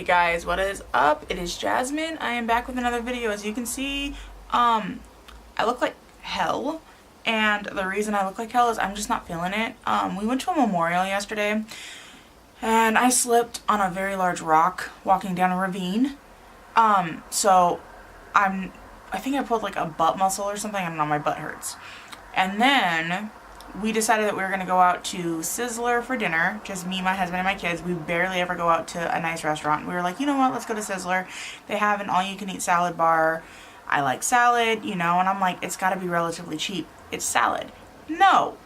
guys, what is up? It is Jasmine. I am back with another video. As you can see, I look like hell, and the reason I look like hell is I'm just not feeling it. We went to a memorial yesterday and I slipped on a very large rock walking down a ravine. So I think I pulled like a butt muscle or something. I don't know, my butt hurts. And then we decided that we were going to go out to Sizzler for dinner. Just me, my husband, and my kids. We barely ever go out to a nice restaurant. We were like, you know what, let's go to Sizzler. They have an all-you-can-eat salad bar. I like salad, you know, and I'm like, it's got to be relatively cheap. It's salad. No,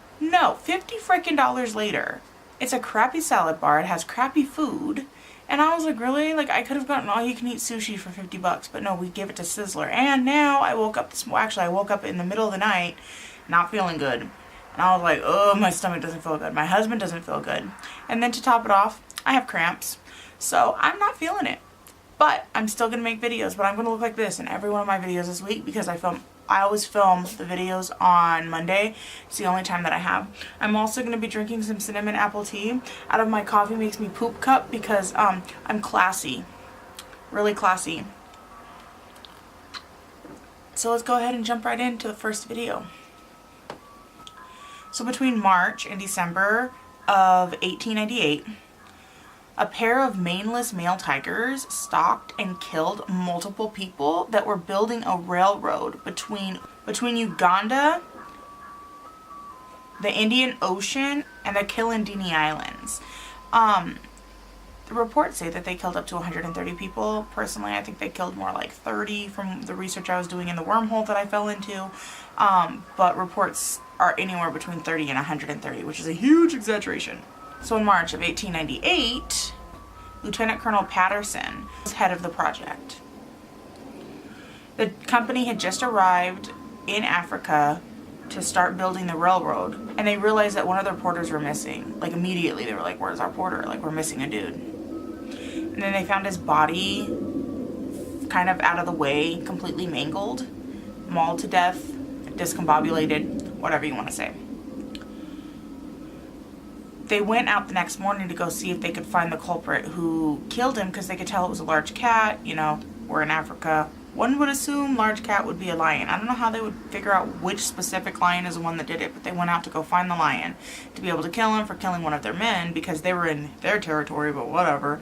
50 freaking dollars later. It's a crappy salad bar. It has crappy food. And I was like, really? Like, I could have gotten all-you-can-eat sushi for 50 bucks, but no, we give it to Sizzler. And now I woke up I woke up in the middle of the night not feeling good. And I was like, oh, my stomach doesn't feel good. My husband doesn't feel good. And then to top it off, I have cramps. So I'm not feeling it. But I'm still going to make videos. But I'm going to look like this in every one of my videos this week because I always film the videos on Monday. It's the only time that I have. I'm also going to be drinking some cinnamon apple tea out of my coffee makes me poop cup because I'm classy. Really classy. So let's go ahead and jump right into the first video. So between March and December of 1898, a pair of maneless male tigers stalked and killed multiple people that were building a railroad between Uganda, the Indian Ocean, and the Kilindini Islands. The reports say that they killed up to 130 people. Personally, I think they killed more like 30 from the research I was doing in the wormhole that I fell into. But reports are anywhere between 30 and 130, which is a huge exaggeration. So in March of 1898, Lieutenant Colonel Patterson was head of the project. The company had just arrived in Africa to start building the railroad, and they realized that one of their porters were missing. Like immediately, they were like, where's our porter? Like, we're missing a dude. And then they found his body kind of out of the way, completely mangled, mauled to death, discombobulated, whatever you want to say. They went out the next morning to go see if they could find the culprit who killed him because they could tell it was a large cat. You know, we're in Africa. One would assume large cat would be a lion. I don't know how they would figure out which specific lion is the one that did it, but they went out to go find the lion to be able to kill him for killing one of their men because they were in their territory, but whatever.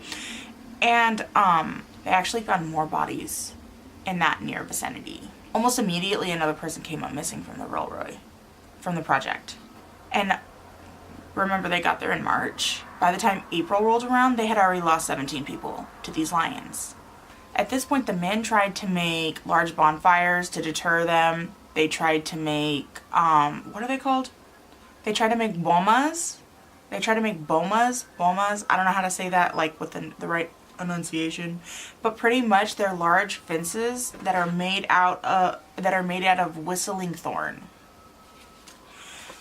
And they actually found more bodies in that near vicinity. Almost immediately, another person came up missing from the railroad, from the project. And remember, they got there in March. By the time April rolled around, they had already lost 17 people to these lions. At this point, the men tried to make large bonfires to deter them. They tried to make, what are they called? They tried to make bomas. They tried to make bomas. I don't know how to say that, like, with the right enunciation. But pretty much they're large fences that are made out of whistling thorn.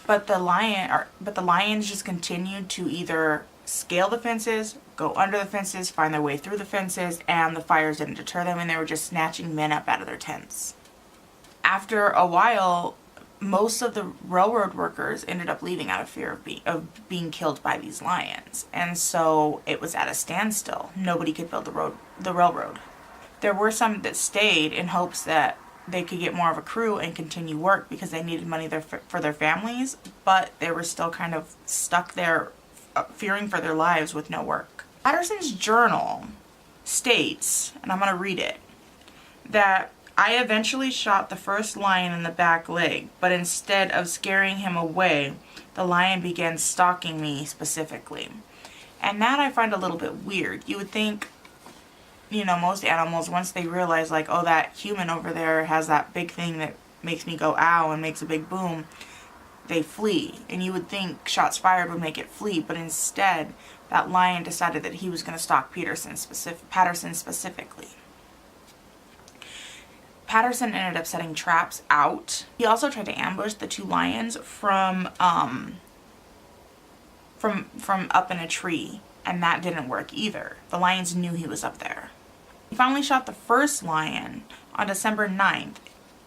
But the lions just continued to either scale the fences, go under the fences, find their way through the fences, and the fires didn't deter them, and they were just snatching men up out of their tents. After a while, most of the railroad workers ended up leaving out of fear of being killed by these lions, and so it was at a standstill. Nobody could build the railroad. There were some that stayed in hopes that they could get more of a crew and continue work because they needed money for their families, but they were still kind of stuck there fearing for their lives with no work. Patterson's journal states, and I'm going to read it, that I eventually shot the first lion in the back leg, but instead of scaring him away, the lion began stalking me specifically. And that I find a little bit weird. You would think, you know, most animals, once they realize, like, oh, that human over there has that big thing that makes me go ow and makes a big boom, they flee. And you would think shots fired would make it flee, but instead, that lion decided that he was going to stalk Patterson specifically. Patterson ended up setting traps out. He also tried to ambush the two lions from up in a tree, and that didn't work either. The lions knew he was up there. He finally shot the first lion on December 9th,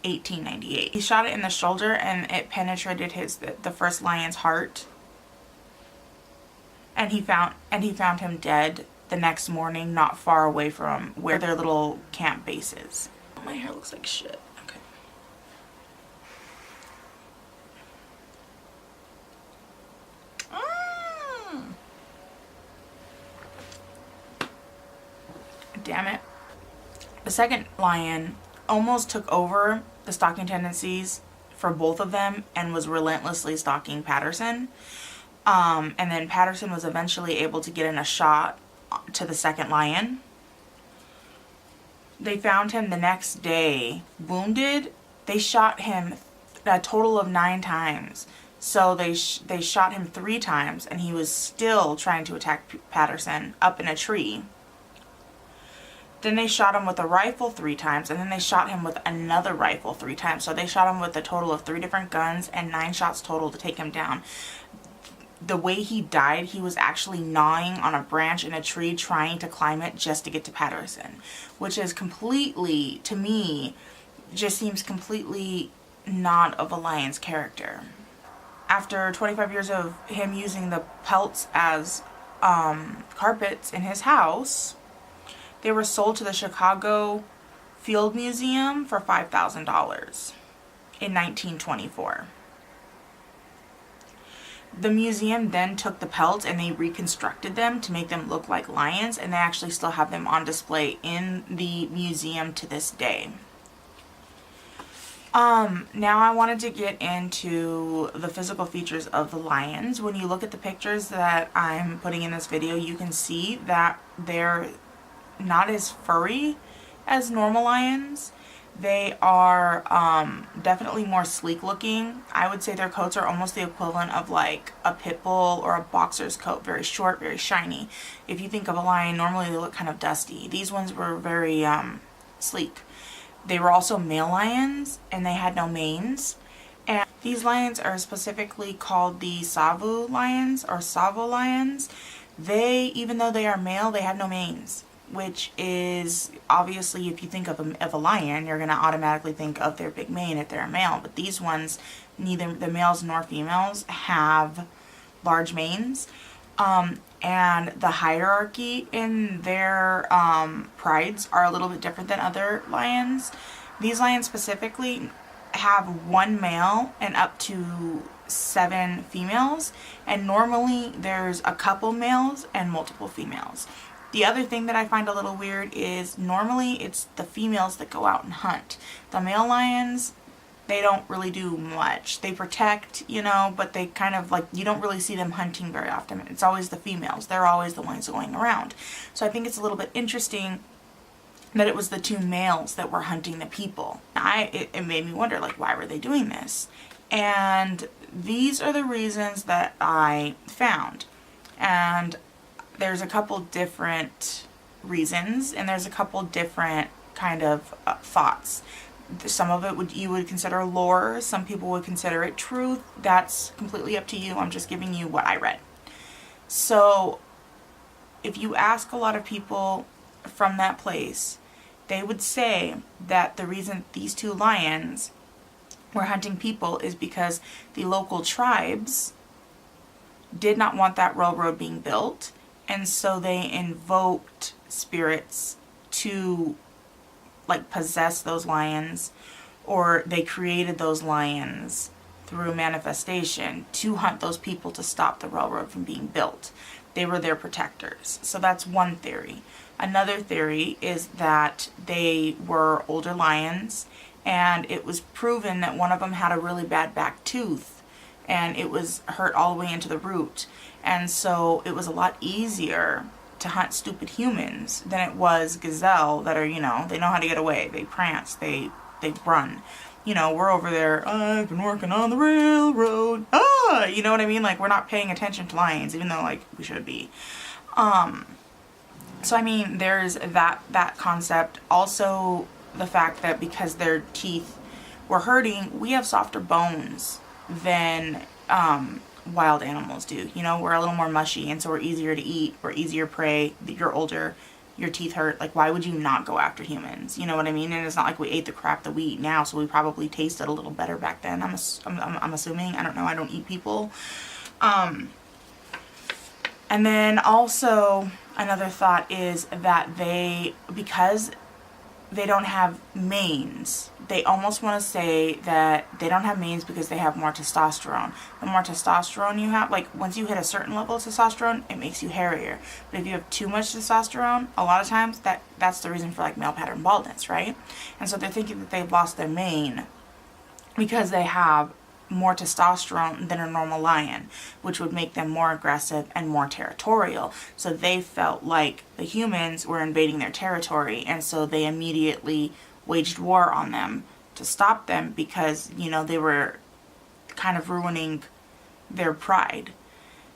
1898. He shot it in the shoulder and it penetrated the first lion's heart. And he found him dead the next morning, not far away from where their little camp base is. My hair looks like shit. Okay. Damn it. The second lion almost took over the stalking tendencies for both of them and was relentlessly stalking Patterson. And then Patterson was eventually able to get in a shot to the second lion. They found him the next day wounded. They shot him a total of 9 times. So they shot him 3 times, and he was still trying to attack Patterson up in a tree. Then they shot him with a rifle 3 times, and then they shot him with another rifle 3 times. So they shot him with a total of 3 different guns and 9 shots total to take him down. The way he died, he was actually gnawing on a branch in a tree, trying to climb it just to get to Patterson, which is completely, to me, just seems completely not of a lion's character. After 25 years of him using the pelts as carpets in his house, they were sold to the Chicago Field Museum for $5,000 in 1924. The museum then took the pelts and they reconstructed them to make them look like lions, and they actually still have them on display in the museum to this day. Now I wanted to get into the physical features of the lions. When you look at the pictures that I'm putting in this video, you can see that they're not as furry as normal lions. They are definitely more sleek looking. I would say their coats are almost the equivalent of like a pit bull or a boxer's coat. Very short, very shiny. If you think of a lion, normally they look kind of dusty. These ones were very sleek. They were also male lions, and they had no manes. And these lions are specifically called the Tsavo lions or Tsavo lions. They, even though they are male, they have no manes, which is obviously, if you think of a lion, you're going to automatically think of their big mane if they're a male. But these ones, neither the males nor females have large manes. And the hierarchy in their prides are a little bit different than other lions. These lions specifically have 1 male and up to 7 females. And normally there's a couple males and multiple females. The other thing that I find a little weird is normally it's the females that go out and hunt. The male lions, they don't really do much. They protect, you know, but they kind of like, you don't really see them hunting very often. It's always the females. They're always the ones going around. So I think it's a little bit interesting that it was the 2 males that were hunting the people. It made me wonder, like, why were they doing this? And these are the reasons that I found. And there's a couple different reasons, and there's a couple different kind of thoughts. Some of it you would consider lore. Some people would consider it truth. That's completely up to you. I'm just giving you what I read. So if you ask a lot of people from that place, they would say that the reason these 2 lions were hunting people is because the local tribes did not want that railroad being built, and so they invoked spirits to like possess those lions, or they created those lions through manifestation to hunt those people to stop the railroad from being built. They were their protectors. So that's one theory. Another theory is that they were older lions, and it was proven that one of them had a really bad back tooth, and it was hurt all the way into the root. And so it was a lot easier to hunt stupid humans than it was gazelle that are, you know, they know how to get away. They prance, they run. You know, we're over there, I've been working on the railroad. You know what I mean? Like, we're not paying attention to lions, even though, like, we should be. So, I mean, there's that concept. Also, the fact that because their teeth were hurting, we have softer bones than wild animals do. You know, we're a little more mushy, and so we're easier to eat. We're easier prey. You're older. Your teeth hurt. Like, why would you not go after humans? You know what I mean? And it's not like we ate the crap that we eat now, so we probably tasted a little better back then. I'm assuming. I don't know. I don't eat people. And then also, Another thought is that because they don't have manes, they almost want to say that they don't have manes because they have more testosterone. The more testosterone you have, like once you hit a certain level of testosterone, it makes you hairier. But if you have too much testosterone, a lot of times that's the reason for like male pattern baldness, right? And so they're thinking that they've lost their mane because they have more testosterone than a normal lion, which would make them more aggressive and more territorial. So they felt like the humans were invading their territory, and so they immediately waged war on them to stop them because, you know, they were kind of ruining their pride.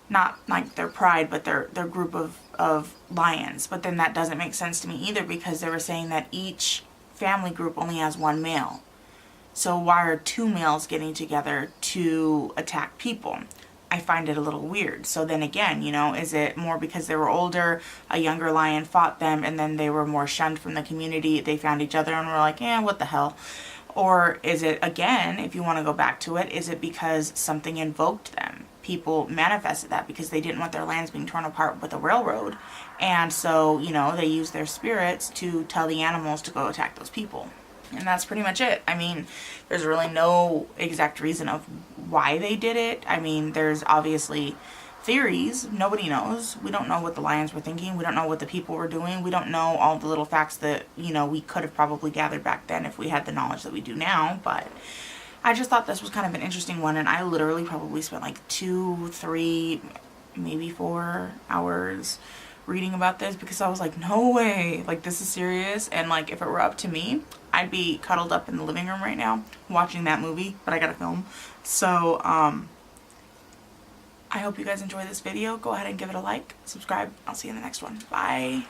Not like their pride, but their group of lions. But then that doesn't make sense to me either, because they were saying that each family group only has one male. So why are two males getting together to attack people? I find it a little weird. So then again, you know, is it more because they were older, a younger lion fought them, and then they were more shunned from the community, they found each other and were like, what the hell? Or is it, again, if you want to go back to it, is it because something invoked them? People manifested that because they didn't want their lands being torn apart with a railroad. And so, you know, they used their spirits to tell the animals to go attack those people. And that's pretty much it. I mean, there's really no exact reason of why they did it. I mean, there's obviously theories. Nobody knows. We don't know what the lions were thinking. We don't know what the people were doing. We don't know all the little facts that, you know, we could have probably gathered back then if we had the knowledge that we do now. But I just thought this was kind of an interesting one. And I literally probably spent like 2, 3, maybe 4 hours reading about this, because I was like, no way, like this is serious. And like if it were up to me, I'd be cuddled up in the living room right now watching that movie, but I gotta film. So I hope you guys enjoy this video. Go ahead and give it a like, subscribe. I'll see you in the next one. Bye.